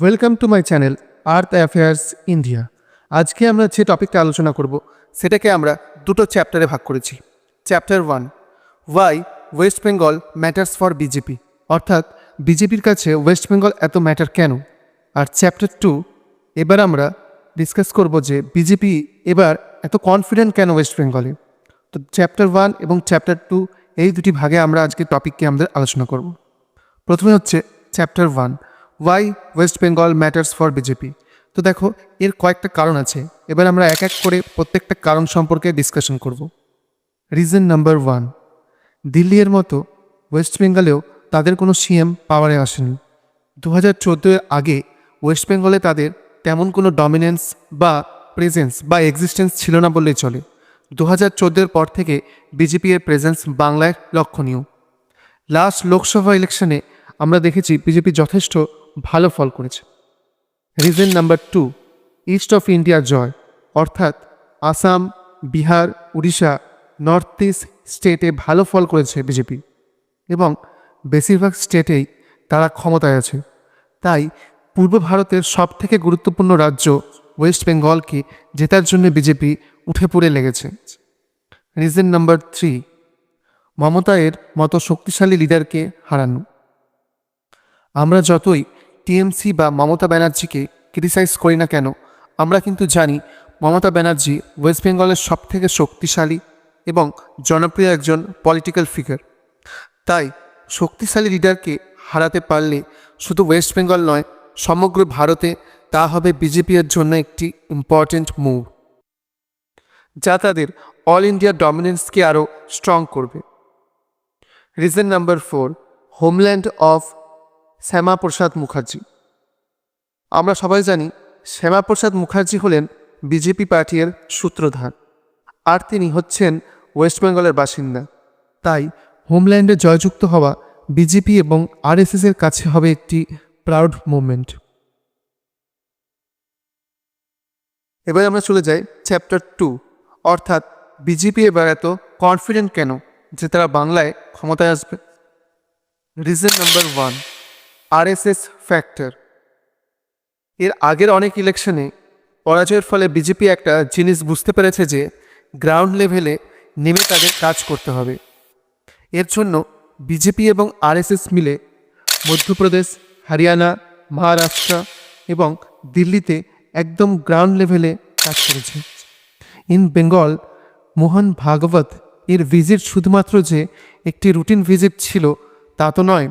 Welcome to my channel earth affairs India. আজকে আমরা যে টপিকটা আলোচনা করব সেটাকে আমরা দুটো চ্যাপ্টারে ভাগ করেছি। Chapter 1, why West Bengal matters for BJP, অর্থাৎ বিজেপির কাছে ওয়েস্ট বেঙ্গল এত ম্যাটার কেন। আর চ্যাপ্টার 2, এবার আমরা ডিসকাস করব যে বিজেপি এবার এত কনফিডেন্ট কেন ওয়েস্ট বেঙ্গলে। তো চ্যাপ্টার 1 এবং চ্যাপ্টার 2 এই দুটি ভাগে আমরা আজকে টপিককে আমাদের আলোচনা করব। প্রথমে হচ্ছে chapter 1, why West Bengal matters for BJP. তো দেখো, এর কয়েকটা কারণ আছে। এবার আমরা এক এক করে প্রত্যেকটা কারণ সম্পর্কে ডিসকাশন করব। রিজন নাম্বার 1, দিল্লির মতো ওয়েস্ট বেঙ্গলেও তাদের কোনো সিএম পাওয়ারে আসেনি। 2014 আগে ওয়েস্ট বেঙ্গলে তাদের তেমন কোনো ডমিনেন্স বা প্রেজেন্স বা এক্সিস্টেন্স ছিল না বললেই চলে। 2014 পর থেকে বিজেপি এর প্রেজেন্স বাংলায় লক্ষণীয়। লাস্ট লোকসভা ইলেকশনে আমরা দেখেছি বিজেপি যথেষ্ট ভালো ফল করেছে। Reason number 2, east of India জয়, অর্থাৎ আসাম, বিহার, উড়িষ্যা, নর্থ ইস্ট স্টেটে ভালো ফল করেছে বিজেপি এবং বেশিরভাগ স্টেটেই তারা ক্ষমতায় আছে। তাই পূর্ব ভারতের সবথেকে গুরুত্বপূর্ণ রাজ্য ওয়েস্ট বেঙ্গলকে জেতার জন্য বিজেপি উঠে পড়ে লেগেছে। রিজন নাম্বার 3, মমতা এর মতো শক্তিশালী লিডারকে হারানো। আমরা যতই টিএমসি বা মমতা ব্যানার্জিকে ক্রিটিসাইজ করি না কেন, আমরা কিন্তু জানি মমতা ব্যানার্জি ওয়েস্ট বেঙ্গলের সবথেকে শক্তিশালী এবং জনপ্রিয় একজন পলিটিক্যাল ফিগার। তাই শক্তিশালী লিডারকে হারাতে পারলে শুধু ওয়েস্ট বেঙ্গল নয়, সমগ্র ভারতে তা হবে বিজেপি এর জন্য একটি ইম্পর্টেন্ট মুভ, যা তাদের অল ইন্ডিয়া ডমিনেন্সকে আরও স্ট্রং করবে। Reason number 4, homeland of Shyama Prasad Mukherjee. আমরা সবাই জানি শ্যামাপ্রসাদ মুখার্জি হলেন বিজেপি পার্টির সূত্রধার, আর তিনি হচ্ছেন ওয়েস্ট বেঙ্গলের বাসিন্দা। তাই হোমল্যান্ডে জয়যুক্ত হওয়া বিজেপি এবং আরএসএসের কাছে হবে একটি প্রাউড মুভমেন্ট। এবার আমরা চলে যাই চ্যাপ্টার 2, অর্থাৎ বিজেপি এবার এত কনফিডেন্ট কেন যে তারা বাংলায় ক্ষমতায় আসবে। Reason number 1, RSS factor. এর আগের অনেক ইলেকশনে পরাজয়ের ফলে বিজেপি একটা জিনিস বুঝতে পেরেছে যে গ্রাউন্ড লেভেলে নেমে তাদের কাজ করতে হবে। এর জন্য বিজেপি এবং আরএসএস মিলে মধ্যপ্রদেশ, হরিয়ানা, মহারাষ্ট্র এবং দিল্লিতে একদম গ্রাউন্ড লেভেলে কাজ করেছে। ইন বেঙ্গল, মোহন ভাগবত এর ভিজিট শুধুমাত্র যে একটি রুটিন ভিজিট ছিল তা তো নয়।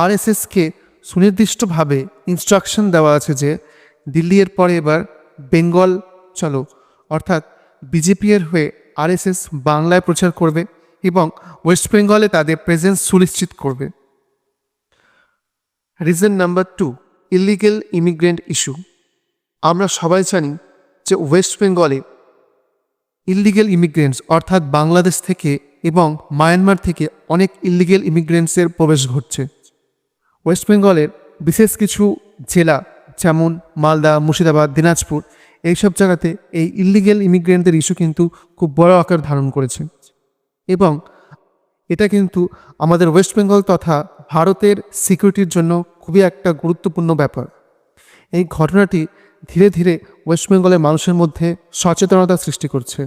আরএসএসকে সুনির্দিষ্টভাবে ইনস্ট্রাকশন দেওয়া আছে যে দিল্লি এর পরে এবার বেঙ্গল চলো, অর্থাৎ বিজেপি এর হয়ে আরএসএস বাংলায় প্রচার করবে এবং ওয়েস্ট বেঙ্গলে তাদের প্রেজেন্স সুনিশ্চিত করবে। Reason number 2, illegal immigrant issue. আমরা সবাই জানি যে ওয়েস্ট বেঙ্গলে ইলিগেল ইমিগ্রেন্টস, অর্থাৎ বাংলাদেশ থেকে এবং মায়ানমার থেকে অনেক ইলিগেল ইমিগ্রেন্টসের প্রবেশ ঘটছে। ওয়েস্ট বেঙ্গলের বিশেষ কিছু জেলা যেমন মালদা, মুর্শিদাবাদ, দিনাজপুর, এইসব জায়গাতে এই ইলিগেল ইমিগ্রেন্টদের ইস্যু কিন্তু খুব বড় আকার ধারণ করেছে এবং এটা কিন্তু আমাদের ওয়েস্ট বেঙ্গল তথা ভারতের সিকিউরিটির জন্য খুবই একটা গুরুত্বপূর্ণ ব্যাপার। এই ঘটনাটি ধীরে ধীরে ওয়েস্ট বেঙ্গলের মানুষের মধ্যে সচেতনতা সৃষ্টি করছে,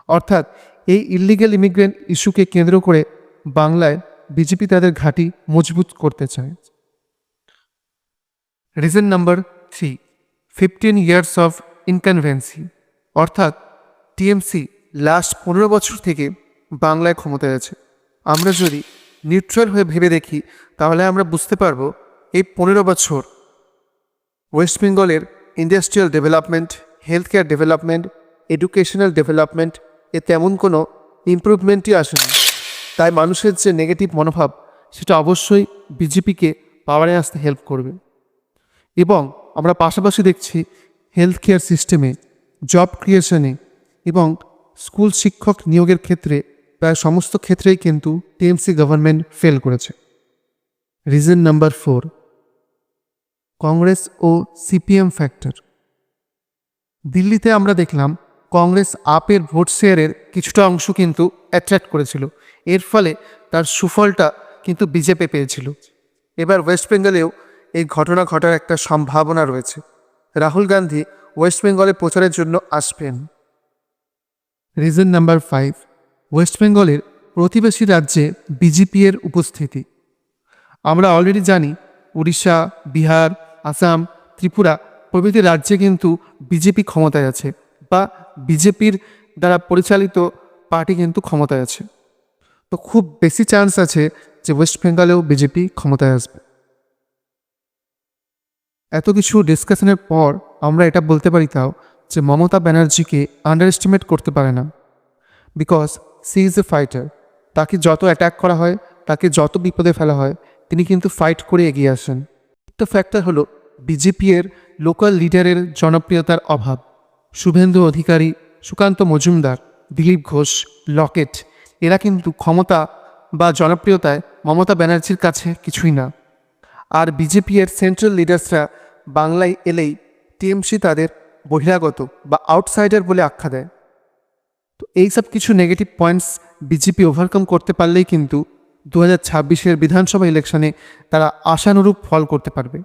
অর্থাৎ এই ইলিগেল ইমিগ্রেন্ট ইস্যুকে কেন্দ্র করে বাংলায় বিজেপি তাদের ঘাঁটি মজবুত করতে চায়। রিজন নাম্বার 3, 15 ইয়ার্স অফ ইনকনভেন্সি, অর্থাৎ টিএমসি লাস্ট 15 বছর থেকে বাংলায় ক্ষমতায় আছে। আমরা যদি নিউট্রাল হয়ে ভেবে দেখি তাহলে আমরা বুঝতে পারবো এই 15 বছর ওয়েস্ট বেঙ্গলের industrial development, health care development, educational development এ তেমন কোনো ইমপ্রুভমেন্টই আসেনি। তাই মানুষের যে নেগেটিভ মনোভাব সেটা অবশ্যই বিজেপিকে পাওয়ারে আসতে হেল্প করবে। এবং আমরা পাশাপাশি দেখছি হেলথ কেয়ার সিস্টেমে, জব ক্রিয়েশনে এবং স্কুল শিক্ষক নিয়োগের ক্ষেত্রে প্রায় সমস্ত ক্ষেত্রেই কিন্তু টিএমসি গভর্নমেন্ট ফেল করেছে। রিজন নাম্বার 4, কংগ্রেস ও সিপিএম ফ্যাক্টর। দিল্লিতে আমরা দেখলাম কংগ্রেস আপের ভোট শেয়ারের কিছুটা অংশ কিন্তু অ্যাট্রাক্ট করেছিল, এর ফলে তার সুফলটা কিন্তু বিজেপি পেয়েছিল। এবার ওয়েস্ট বেঙ্গলেও এই ঘটনা ঘটার একটা সম্ভাবনা রয়েছে। রাহুল গান্ধী ওয়েস্ট বেঙ্গলে প্রচারের জন্য আসবেন। রিজন নাম্বার 5, ওয়েস্ট বেঙ্গলের প্রতিবেশী রাজ্যে বিজেপি এর উপস্থিতি। আমরা অলরেডি জানি উড়িষ্যা, বিহার, আসাম, ত্রিপুরা প্রভৃতি রাজ্যে কিন্তু বিজেপি ক্ষমতায় আছে, বা বিজেপির দ্বারা পরিচালিত পার্টি কিন্তু ক্ষমতায় আছে। তো খুব বেশি চান্স আছে যে ওয়েস্ট বেঙ্গলেও বিজেপি ক্ষমতায় আসবে। এত কিছু ডিসকাশনের পর আমরা এটা বলতে পারি তাও যে মমতা ব্যানার্জিকে আন্ডার এস্টিমেট করতে পারে না, because she is a fighter. তাকে যত অ্যাটাক করা হয়, তাকে যত বিপদে ফেলা হয়, তিনি কিন্তু ফাইট করে এগিয়ে আসেন। একটা ফ্যাক্টর হলো বিজেপি এর লোকাল লিডারের জনপ্রিয়তার অভাব। শুভেন্দু অধিকারী, সুকান্ত মজুমদার, দিলীপ ঘোষ, লকেট এরা কিন্তু ক্ষমতা বা জনপ্রিয়তায় মমতা ব্যানার্জির কাছে কিছুই না। আর বিজেপি এর সেন্ট্রাল লিডার্সরা বাংলায় এলেই টিএমসি তাদের বহিরাগত বা আউটসাইডার বলে আখ্যা দেয়। তো এইসব কিছু নেগেটিভ পয়েন্টস বিজেপি ওভারকাম করতে পারলেই কিন্তু 2026-এর বিধানসভা ইলেকশনে তারা আশানুরূপ ফল করতে পারবে।